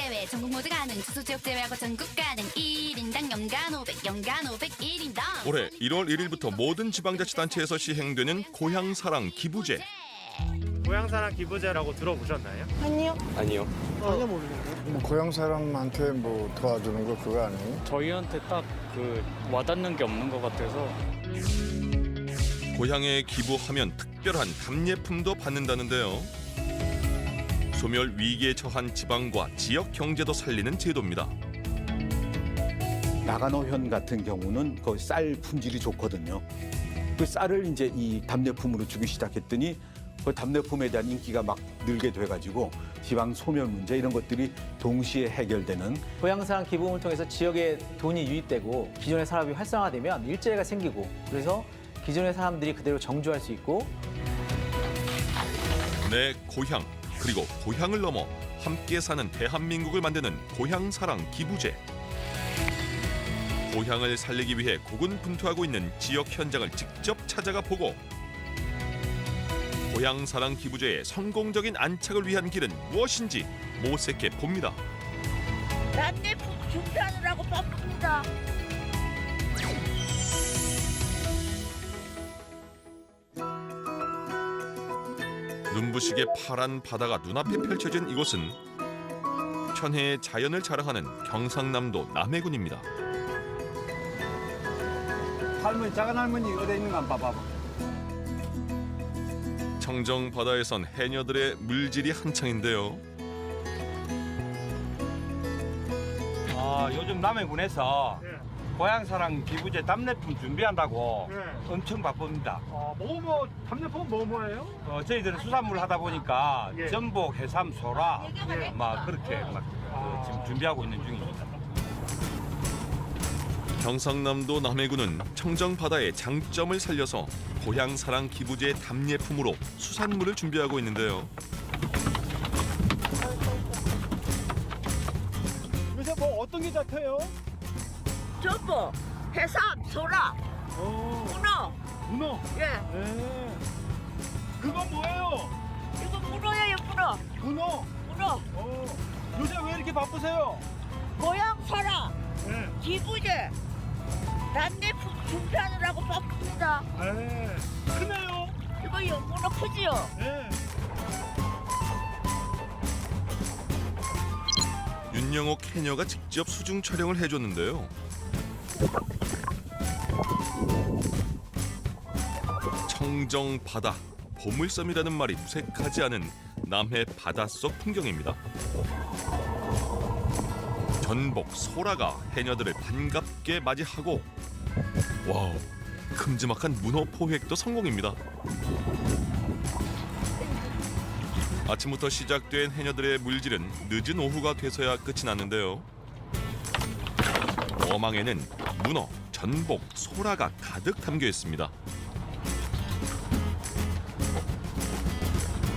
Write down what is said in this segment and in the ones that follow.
대회 전국 모두 가는 수수지역 대회하고 전국 가는 1인당 연간 500 연간 500 1인당 올해 1월 1일부터 모든 지방자치단체에서 시행되는 고향사랑 기부제. 고향사랑 기부제라고 들어보셨나요? 아니요. 아니요. 전혀 모르겠네요. 뭐 고향 사람한테 뭐 도와주는 거 그거 아니에요? 저희한테 딱 그 와닿는 게 없는 것 같아서. 고향에 기부하면 특별한 답례품도 받는다는데요. 소멸 위기에 처한 지방과 지역 경제도 살리는 제도입니다. 나가노현 같은 경우는 그 쌀 품질이 좋거든요. 그 쌀을 이제 이 답례품으로 주기 시작했더니 그 답례품에 대한 인기가 막 늘게 돼가지고 지방 소멸 문제 이런 것들이 동시에 해결되는. 고향사랑 기부금을 통해서 지역에 돈이 유입되고 기존의 산업이 활성화되면 일자리가 생기고 그래서 기존의 사람들이 그대로 정주할 수 있고 내 고향 그리고 고향을 넘어 함께 사는 대한민국을 만드는 고향사랑 기부제. 고향을 살리기 위해 고군분투하고 있는 지역 현장을 직접 찾아가 보고 고향사랑 기부제의 성공적인 안착을 위한 길은 무엇인지 모색해 봅니다. 난내품 준비하느라고 바쁩니다. 눈부시게 파란 바다가 눈앞에 펼쳐진 이곳은 천혜의 자연을 자랑하는 경상남도 남해군입니다. 할머니, 작은 할머니 어디 있는 거 한번 봐봐. 청정 바다에선 해녀들의 물질이 한창인데요. 요즘 남해군에서 고향사랑 기부제 답례품 준비한다고 엄청 바쁩니다. 답례품 뭐예요? 저희들은 수산물 하다 보니까 예. 전복, 해삼, 소라 막 그렇게 지금 준비하고 있는 중입니다. 경상남도 남해군은 청정 바다의 장점을 살려서 고향사랑 기부제 답례품으로 수산물을 준비하고 있는데요. 요새 뭐 어떤 게 잡혀요? 전복, 해삼, 소라, 문어. 문어. 예, 그건 뭐예요? 이거 문어예요, 문어. 문어. 문어. 요새 왜 이렇게 바쁘세요? 고향사랑 네. 기부제 난내품 준비하느라고 바쁩니다. 크네요. 이거요, 문어 크지요? 네. 윤영옥 해녀가 직접 수중 촬영을 해줬는데요. 청정 바다, 보물섬이라는 말이 무색하지 않은 남해 바닷속 풍경입니다. 전복, 소라가 해녀들을 반갑게 맞이하고 와우, 큼지막한 문어 포획도 성공입니다. 아침부터 시작된 해녀들의 물질은 늦은 오후가 돼서야 끝이 났는데요. 어망에는 문어, 전복, 소라가 가득 담겨 있습니다.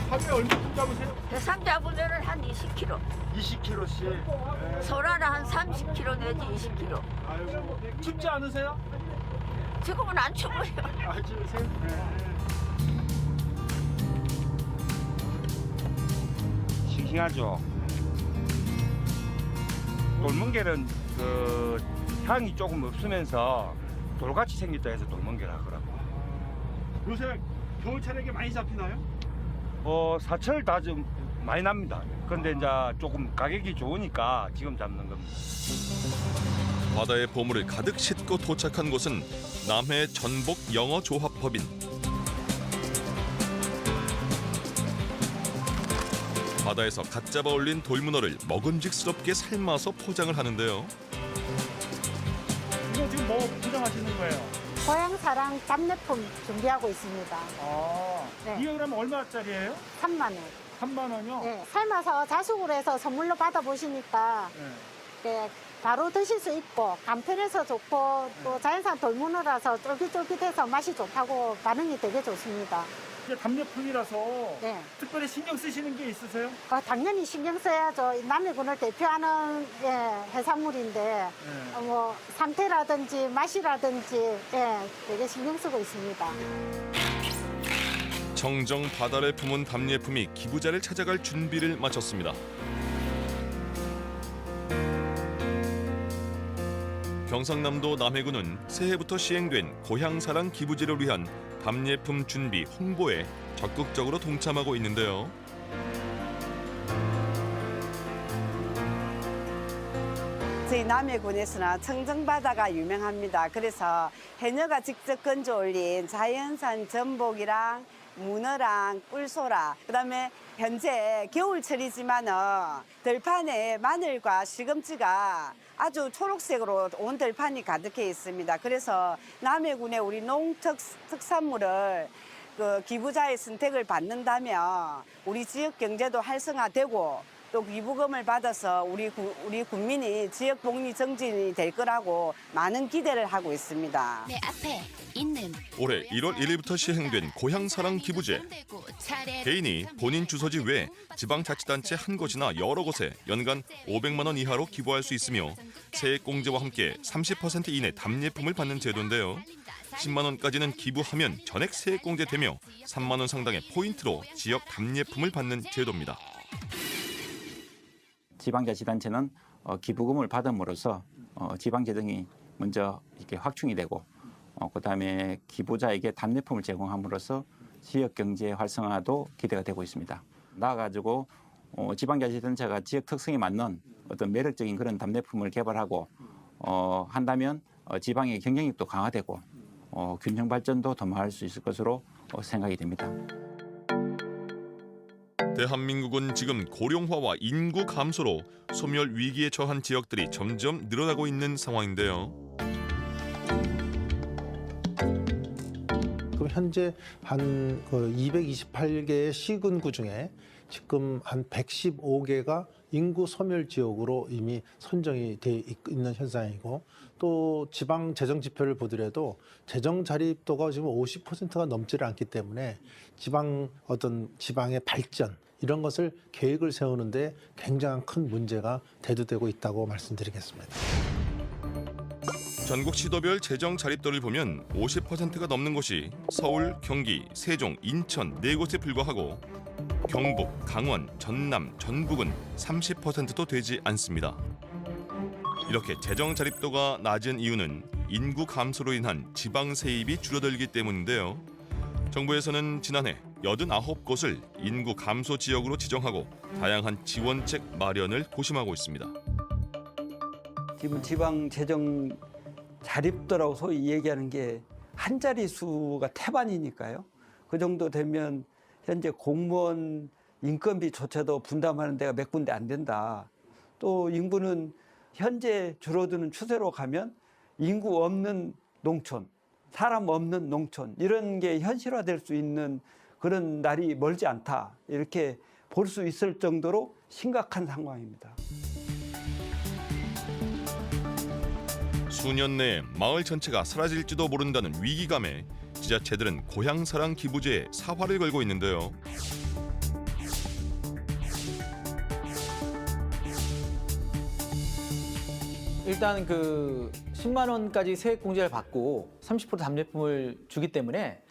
하루에 얼마큼 잡으세요? 해삼 잡으면은 한 20kg, 20kg씩. 소라는 한 30kg 내지 20kg. 아이고, 춥지 않으세요? 지금은 안 추워요. 싱싱하죠. 돌멍게는 그 향이 조금 없으면서 돌같이 생겼다 해서 돌멍게라 하더라고요. 요새 겨울철에 많이 잡히나요? 사철 다 좀 많이 납니다. 근데 이제 조금 가격이 좋으니까 지금 잡는 겁니다. 바다의 보물을 가득 싣고 도착한 곳은 남해 전복 영어 조합법인. 바다에서 갓 잡아 올린 돌문어를 먹음직스럽게 삶아서 포장을 하는데요. 이거 지금 뭐 포장하시는 거예요? 고향사랑 답례품 준비하고 있습니다. 네. 이게 그러면 얼마짜리예요? 3만 원. 3만 원이요? 네, 삶아서 자숙을 해서 선물로 받아보시니까 네, 바로 드실 수 있고 간편해서 좋고 또 자연산 돌문어라서 쫄깃쫄깃해서 맛이 좋다고 반응이 되게 좋습니다. 이게 답례품이라서 네. 특별히 신경 쓰시는 게 있으세요? 당연히 신경 써야죠. 남해군을 대표하는 해산물인데 뭐 상태라든지 맛이라든지 되게 신경 쓰고 있습니다. 청정 바다를 품은 답례품이 기부자를 찾아갈 준비를 마쳤습니다. 경상남도 남해군은 새해부터 시행된 고향사랑 기부제를 위한 답례품 준비 홍보에 적극적으로 동참하고 있는데요. 저희 남해군에서는 청정바다가 유명합니다. 그래서 해녀가 직접 건져 올린 자연산 전복이랑 문어랑 꿀소라, 그다음에 현재 겨울철이지만은 들판에 마늘과 시금치가 아주 초록색으로 온 들판이 가득해 있습니다. 그래서 남해군의 우리 농특산물을 그 기부자의 선택을 받는다면 우리 지역 경제도 활성화되고 또 기부금을 받아서 우리 국민이 지역 복리 정진이 될 거라고 많은 기대를 하고 있습니다. 내 앞에 있는 올해 1월 1일부터 시행된 고향사랑 기부제. 개인이 본인 주소지 외 지방자치단체 한 곳이나 여러 곳에 연간 500만 원 이하로 기부할 수 있으며 세액공제와 함께 30% 이내 답례품을 받는 제도인데요. 10만 원까지는 기부하면 전액 세액공제되며 3만 원 상당의 포인트로 지역 답례품을 받는 제도입니다. 지방자치단체는 기부금을 받음으로써 지방재정이 먼저 이렇게 확충이 되고 그다음에 기부자에게 답례품을 제공함으로써 지역 경제 활성화도 기대가 되고 있습니다. 나아가지고 지방자치단체가 지역 특성에 맞는 어떤 매력적인 그런 답례품을 개발하고 한다면 지방의 경쟁력도 강화되고 균형 발전도 도모할 수 있을 것으로 생각이 됩니다. 대한민국은 지금 고령화와 인구 감소로 소멸 위기에 처한 지역들이 점점 늘어나고 있는 상황인데요. 그럼 현재 한 228개의 시군구 중에 지금 한 115개가 인구 소멸 지역으로 이미 선정이 돼 있는 현상이고, 또 지방 재정 지표를 보더라도 재정 자립도가 지금 50%가 넘지를 않기 때문에 지방의 발전 이런 것을 계획을 세우는데 굉장한 큰 문제가 대두되고 있다고 말씀드리겠습니다. 전국 시도별 재정 자립도를 보면 50%가 넘는 곳이 서울, 경기, 세종, 인천 4곳에 불과하고 경북, 강원, 전남, 전북은 30%도 되지 않습니다. 이렇게 재정 자립도가 낮은 이유는 인구 감소로 인한 지방 세입이 줄어들기 때문인데요. 정부에서는 지난해 89곳을 인구 감소 지역으로 지정하고 다양한 지원책 마련을 고심하고 있습니다. 지금 지방 재정 자립도라고 소위 얘기하는 게 한 자릿수가 태반이니까요. 그 정도 되면 현재 공무원 인건비조차도 분담하는 데가 몇 군데 안 된다. 또 인구는 현재 줄어드는 추세로 가면 인구 없는 농촌, 사람 없는 농촌 이런 게 현실화될 수 있는 그런 날이 멀지 않다. 이렇게 볼 수 있을 정도로 심각한 상황입니다. 수년 내에 마을 전체가 사라질지도 모른다는 위기감에 지자체들은 고향사랑 기부제에 사활을 걸고 있는데요. 일단 그 10만 원까지 세액 공제를 받고 30% 답례품을 주기 때문에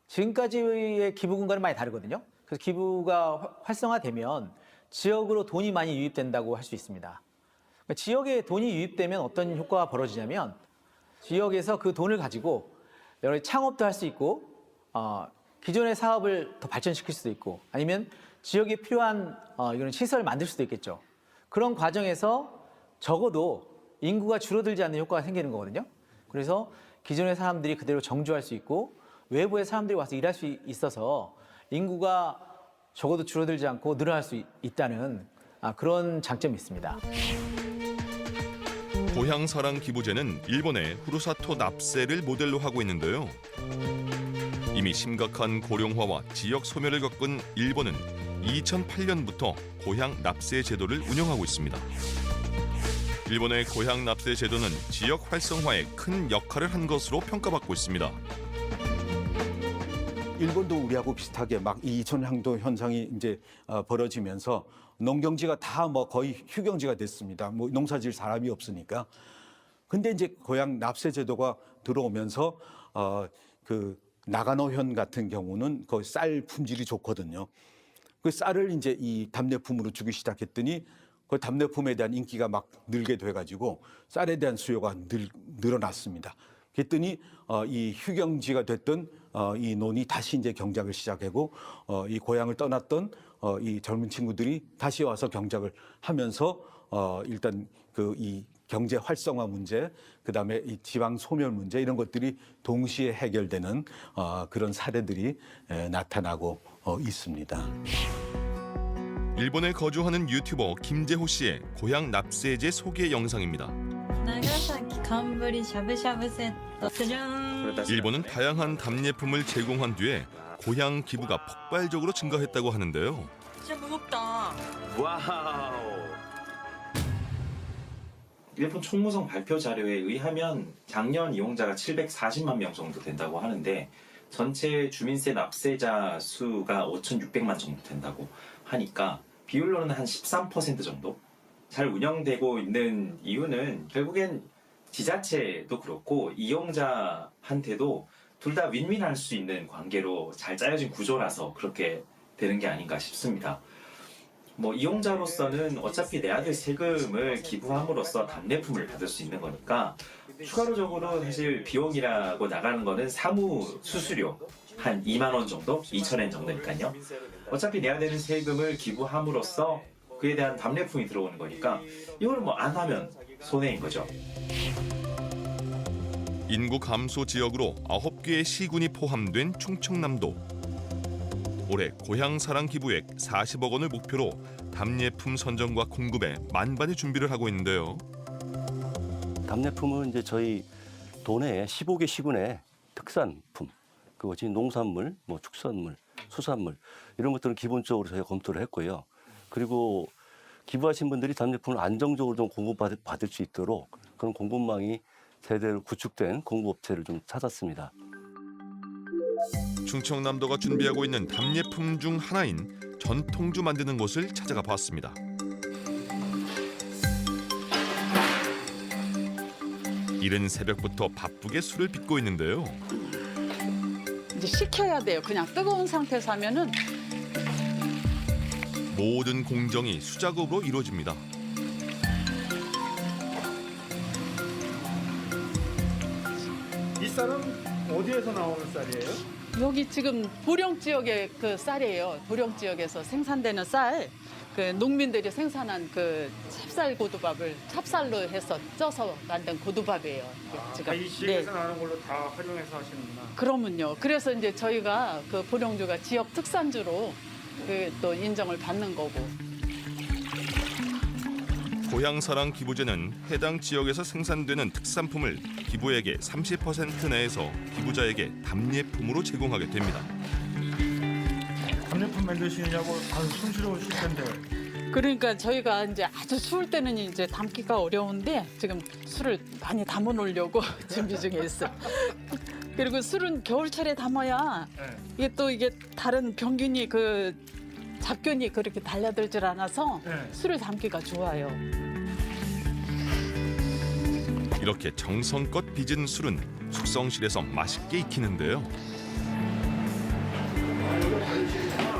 지금까지의 기부금과는 많이 다르거든요. 그래서 기부가 활성화되면 지역으로 돈이 많이 유입된다고 할 수 있습니다. 그러니까 지역에 돈이 유입되면 어떤 효과가 벌어지냐면 지역에서 그 돈을 가지고 여러 가지 창업도 할 수 있고 기존의 사업을 더 발전시킬 수도 있고 아니면 지역에 필요한 이런 시설을 만들 수도 있겠죠. 그런 과정에서 적어도 인구가 줄어들지 않는 효과가 생기는 거거든요. 그래서 기존의 사람들이 그대로 정주할 수 있고 외부의 사람들이 와서 일할 수 있어서 인구가 적어도 줄어들지 않고 늘어날 수 있다는 그런 장점이 있습니다. 고향사랑 기부제는 일본의 후루사토 납세를 모델로 하고 있는데요. 이미 심각한 고령화와 지역 소멸을 겪은 일본은 2008년부터 고향 납세 제도를 운영하고 있습니다. 일본의 고향 납세 제도는 지역 활성화에 큰 역할을 한 것으로 평가받고 있습니다. 일본도 우리하고 비슷하게 막 이촌향도 현상이 이제 벌어지면서 농경지가 다 뭐 거의 휴경지가 됐습니다. 뭐 농사질 사람이 없으니까. 근데 이제 고향 납세 제도가 들어오면서 그 나가노현 같은 경우는 그 쌀 품질이 좋거든요. 그 쌀을 이제 이 답례품으로 주기 시작했더니 그 답례품에 대한 인기가 막 늘게 돼가지고 쌀에 대한 수요가 늘어났습니다. 그랬더니 이 휴경지가 됐던 이 논이 다시 이제 경작을 시작하고 이 고향을 떠났던 이 젊은 친구들이 다시 와서 경작을 하면서 일단 그 이 경제 활성화 문제, 그다음에 이 지방 소멸 문제 이런 것들이 동시에 해결되는 그런 사례들이 나타나고 있습니다. 일본에 거주하는 유튜버 김재호 씨의 고향 납세제 소개 영상입니다. 나가사키 간부리 샤브샤브 세트 짜잔. 일본은 다양한 답례품을 제공한 뒤에 고향 기부가 폭발적으로 증가했다고 하는데요. 진짜 무겁다. 와우. 일본 총무성 발표 자료에 의하면 작년 이용자가 740만 명 정도 된다고 하는데 전체 주민세 납세자 수가 5,600만 정도 된다고 하니까 비율로는 한 13% 정도? 잘 운영되고 있는 이유는 결국엔 지자체도 그렇고 이용자한테도 둘 다 윈윈할 수 있는 관계로 잘 짜여진 구조라서 그렇게 되는 게 아닌가 싶습니다. 뭐 이용자로서는 어차피 내야 될 세금을 기부함으로써 답례품을 받을 수 있는 거니까 추가적으로 사실 비용이라고 나가는 거는 사무 수수료 한 2만 원 정도? 2,000엔 정도니까요. 어차피 내야 되는 세금을 기부함으로써 그에 대한 답례품이 들어오는 거니까 이걸 뭐 안 하면 손해인 거죠. 인구 감소 지역으로 9개의 시군이 포함된 충청남도. 올해 고향사랑 기부액 40억 원을 목표로 답례품 선정과 공급에 만반의 준비를 하고 있는데요. 답례품은 이제 저희 도내에 15개 시군의 특산품, 그것이 농산물, 뭐 축산물, 수산물 이런 것들은 기본적으로 저희가 검토를 했고요. 그리고 기부하신 분들이 답례품을 안정적으로 좀 공급받을 수 있도록 그런 공급망이 제대로 구축된 공급업체를 좀 찾았습니다. 충청남도가 준비하고 있는 답례품 중 하나인 전통주 만드는 곳을 찾아가 봤습니다. 이른 새벽부터 바쁘게 술을 빚고 있는데요. 이제 식혀야 돼요. 그냥 뜨거운 상태에서 하면은 모든 공정이 수작업으로 이루어집니다. 이 쌀은 어디에서 나오는 쌀이에요? 여기 지금 보령 지역의 그 쌀이에요. 보령 지역에서 생산되는 쌀. 그 농민들이 생산한 그 찹쌀 고두밥을 찹쌀로 해서 쪄서 만든 고두밥이에요. 지금. 이 지역에서 나는 걸로 다 활용해서 하시는구나. 그러면요. 그래서 이제 저희가 그 보령주가 지역 특산주로 그 또 인정을 받는 거고. 고향사랑 기부제는 해당 지역에서 생산되는 특산품을 기부액의 30% 내에서 기부자에게 답례품으로 제공하게 됩니다. 답례품 만드시느냐고 손실없으실 텐데. 그러니까 저희가 이제 아주 추울 때는 이제 담기가 어려운데 지금 술을 많이 담아 놓으려고 준비 중에 있어요. 그리고 술은 겨울철에 담아야 이게 다른 병균이 그 잡균이 그렇게 달려들질 않아서 술을 담기가 좋아요. 이렇게 정성껏 빚은 술은 숙성실에서 맛있게 익히는데요.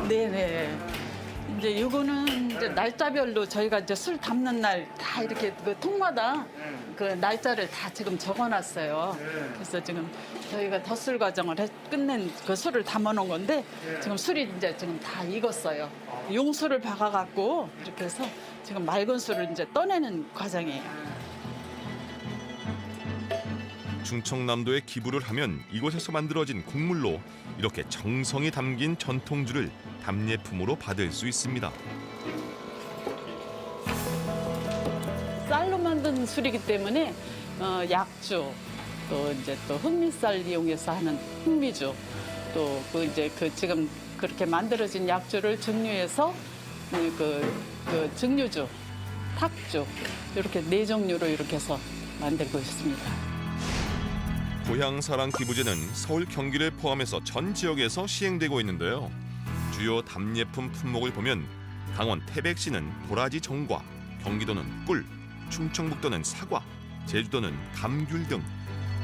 네네. 이제 이거는 이제 날짜별로 저희가 이제 술 담는 날 다 이렇게 그 통마다 그 날짜를 다 지금 적어놨어요. 그래서 지금 저희가 덧술 과정을 끝낸 그 술을 담아놓은 건데 지금 술이 이제 지금 다 익었어요. 용술을 박아갖고 이렇게 해서 지금 맑은 술을 이제 떠내는 과정이에요. 충청남도에 기부를 하면 이곳에서 만들어진 국물로 이렇게 정성이 담긴 전통주를 답례품으로 받을 수 있습니다. 쌀로 만든 술이기 때문에 약주, 또 이제 또 흑미쌀 이용해서 하는 흑미주, 또 그 이제 그 지금 그렇게 만들어진 약주를 증류해서 그 증류주, 탁주 이렇게 4종류로 이렇게 해서 만들고 있습니다. 고향사랑 기부제는 서울, 경기를 포함해서 전 지역에서 시행되고 있는데요. 주요 답례품 품목을 보면 강원 태백시는 도라지 정과, 경기도는 꿀, 충청북도는 사과, 제주도는 감귤 등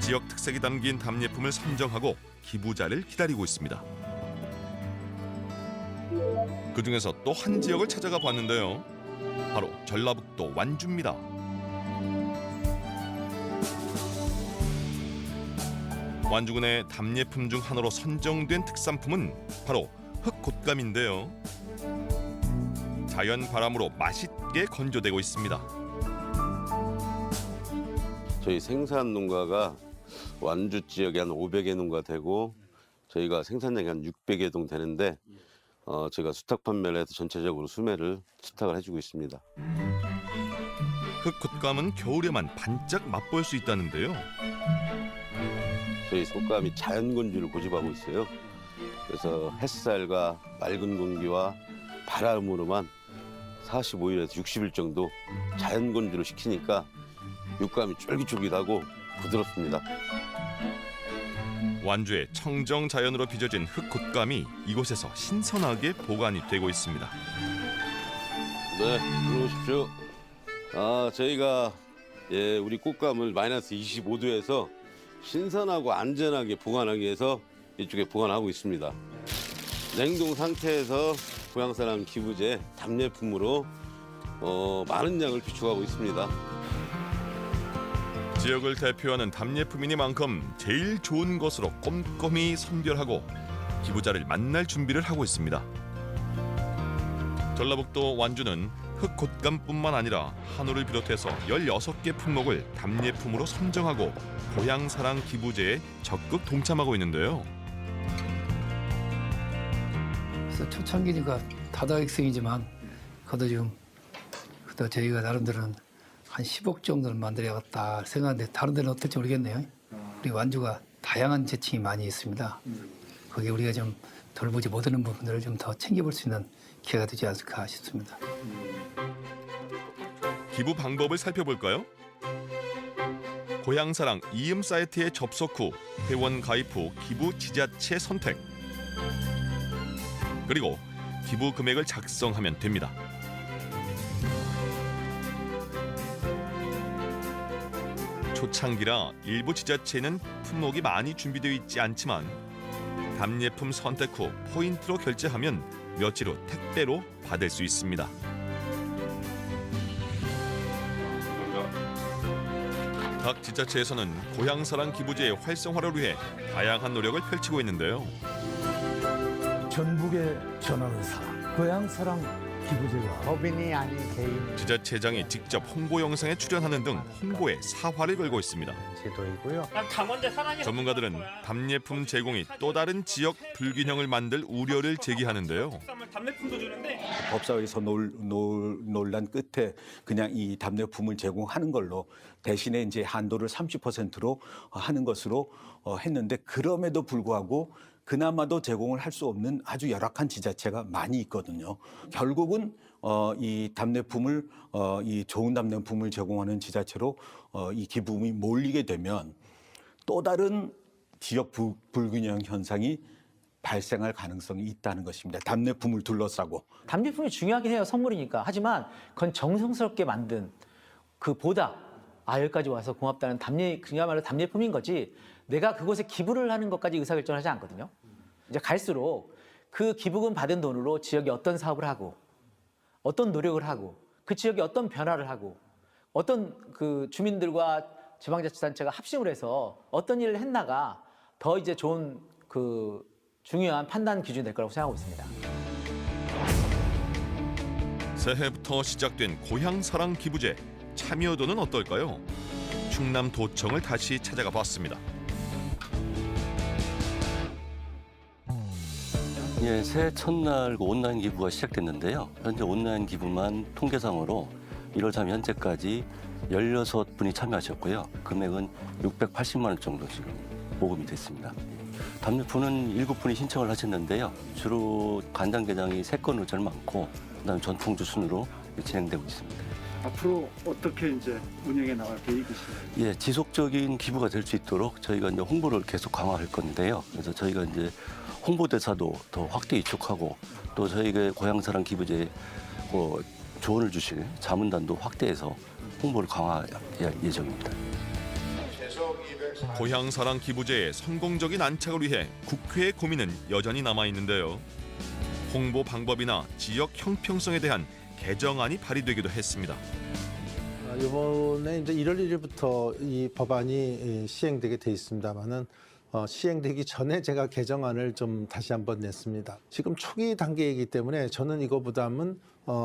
지역 특색이 담긴 답례품을 선정하고 기부자를 기다리고 있습니다. 그중에서 또 한 지역을 찾아가 봤는데요. 바로 전라북도 완주입니다. 완주군의 답례품 중 하나로 선정된 특산품은 바로 흑곶감인데요. 자연 바람으로 맛있게 건조되고 있습니다. 저희 생산 농가가 완주 지역에 한 500개 농가 되고 저희가 생산량이 한 600여 동 되는데 저희가 수탁 판매를 해서 전체적으로 수매를 수탁을 해주고 있습니다. 흑곶감은 겨울에만 반짝 맛볼 수 있다는데요. 저희 곶감이 자연 건조를 고집하고 있어요. 그래서 햇살과 맑은 공기와 바람으로만 45일에서 60일 정도 자연 건조를 시키니까 육감이 쫄깃쫄깃하고 부드럽습니다. 완주의 청정 자연으로 빚어진 흑곶감이 이곳에서 신선하게 보관이 되고 있습니다. 네, 들어오십시오. 저희가 우리 곶감을 마이너스 25도에서 신선하고 안전하게 보관하기 위해서 이쪽에 보관하고 있습니다. 냉동 상태에서 고향사랑 기부제 답례품으로 많은 양을 비축하고 있습니다. 지역을 대표하는 답례품이니만큼 제일 좋은 것으로 꼼꼼히 선별하고 기부자를 만날 준비를 하고 있습니다. 전라북도 완주는 흑곶감뿐만 아니라 한우를 비롯해서 16개 품목을 답례품으로 선정하고 고향사랑 기부제에 적극 동참하고 있는데요. 그래서 초창기니까 다다익선이지만 그래도 지금 저희가 나름대로는 한 10억 정도는 만들어야겠다 생각하는데 다른 데는 어떨지 모르겠네요. 우리 완주가 다양한 재층이 많이 있습니다. 거기에 우리가 좀 돌보지 못하는 부분들을 좀 더 챙겨볼 수 있는 기회가 되지 않을까 싶습니다. 기부 방법을 살펴볼까요? 고향사랑 이음 사이트에 접속 후 회원 가입 후 기부 지자체 선택, 그리고 기부 금액을 작성하면 됩니다. 초창기라 일부 지자체는 품목이 많이 준비되어 있지 않지만 답례품 선택 후 포인트로 결제하면 며칠 후 택배로 받을 수 있습니다. 각 지자체에서는 고향사랑 기부제의 활성화를 위해 다양한 노력을 펼치고 있는데요. 전북의 전화의사 고향사랑 기부제가 법인이 아닌 개인 지자체장이 직접 홍보 영상에 출연하는 등 홍보에 사활을 걸고 있습니다. 제도이고요. 전문가들은 답례품 제공이 또 다른 지역 불균형을 만들 우려를 제기하는데요. 법사위에서 논란 끝에 그냥 이 답례품을 제공하는 걸로 대신에 이제 한도를 30%로 하는 것으로 했는데 그럼에도 불구하고 그나마도 제공을 할 수 없는 아주 열악한 지자체가 많이 있거든요. 결국은 이 답례품을 이 좋은 답례품을 제공하는 지자체로 이 기부금이 몰리게 되면 또 다른 지역 불균형 현상이 발생할 가능성이 있다는 것입니다. 답례품을 둘러싸고. 답례품이 중요하긴 해요. 선물이니까. 하지만 그건 정성스럽게 만든 그 보다 여기까지 와서 고맙다는 그야말로 답례품인 거지 내가 그곳에 기부를 하는 것까지 의사결정을 하지 않거든요. 이제 갈수록 그 기부금 받은 돈으로 지역에 어떤 사업을 하고 어떤 노력을 하고 그 지역에 어떤 변화를 하고 어떤 그 주민들과 지방자치단체가 합심을 해서 어떤 일을 했나가 더 이제 좋은 그 중요한 판단 기준이 될 거라고 생각하고 있습니다. 새해부터 시작된 고향사랑 기부제 참여도는 어떨까요? 충남도청을 다시 찾아가 봤습니다. 예, 새해 첫날 온라인 기부가 시작됐는데요. 현재 온라인 기부만 통계상으로 1월 3일 현재까지 16분이 참여하셨고요. 금액은 680만 원 정도 지금 모금이 됐습니다. 답례품은 7분이 신청을 하셨는데요. 주로 간장게장이 3건으로 제일 많고 그다음에 전통주 순으로 진행되고 있습니다. 앞으로 어떻게 이제 운영해 나갈 계획이신가요? 예, 지속적인 기부가 될 수 있도록 저희가 이제 홍보를 계속 강화할 건데요. 그래서 저희가 이제 홍보대사도 더 확대 이축하고 또 저희가 고향사랑 기부제에 조언을 주실 자문단도 확대해서 홍보를 강화할 예정입니다. 고향사랑 기부제의 성공적인 안착을 위해 국회의 고민은 여전히 남아 있는데요. 홍보 방법이나 지역 형평성에 대한 개정안이 발의되기도 했습니다. 이번에 이제 1월 1일부터 이 법안이 시행되게 돼 있습니다만은 시행되기 전에 제가 개정안을 좀 다시 한번 냈습니다. 지금 초기 단계이기 때문에 저는 이거보다는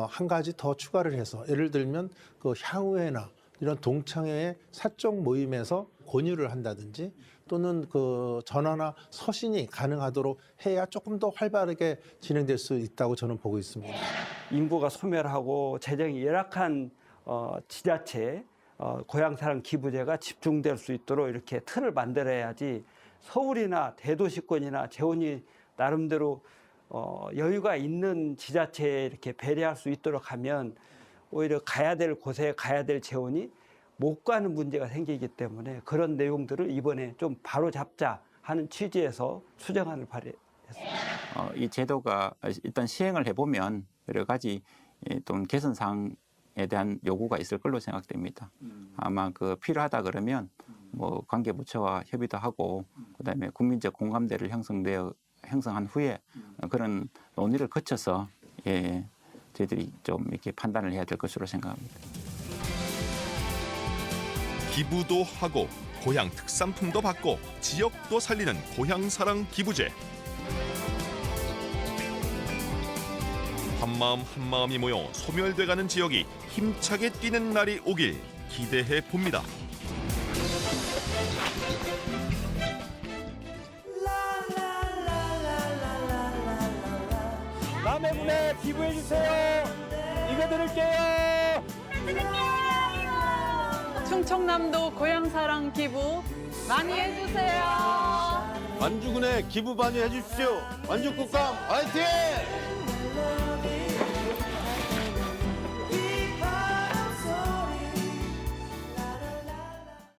한 가지 더 추가를 해서 예를 들면 그 향후에나 이런 동창회의 사적 모임에서 권유를 한다든지 또는 그 전화나 서신이 가능하도록 해야 조금 더 활발하게 진행될 수 있다고 저는 보고 있습니다. 인구가 소멸하고 재정이 열악한 지자체 고향사랑 기부제가 집중될 수 있도록 이렇게 틀을 만들어야지 서울이나 대도시권이나 재원이 나름대로 여유가 있는 지자체에 이렇게 배려할 수 있도록 하면 오히려 가야 될 곳에 가야 될 재원이 못 가는 문제가 생기기 때문에 그런 내용들을 이번에 좀 바로 잡자 하는 취지에서 수정안을 발의했습니다. 이 제도가 일단 시행을 해보면 여러 가지 좀 개선 사항에 대한 요구가 있을 걸로 생각됩니다. 아마 그 필요하다 그러면 뭐 관계부처와 협의도 하고 그다음에 국민적 공감대를 형성한 후에 그런 논의를 거쳐서 저희들이 좀 이렇게 판단을 해야 될 것으로 생각합니다. 기부도 하고 고향 특산품도 받고 지역도 살리는 고향사랑 기부제. 한마음 한마음이 모여 소멸돼가는 지역이 힘차게 뛰는 날이 오길 기대해 봅니다. 남의 분에 기부해 주세요. 이거 드릴게요. 충청남도 고향사랑 기부 많이 해주세요. 완주군에 기부 많이 해주십시오. 완주국감 화이팅!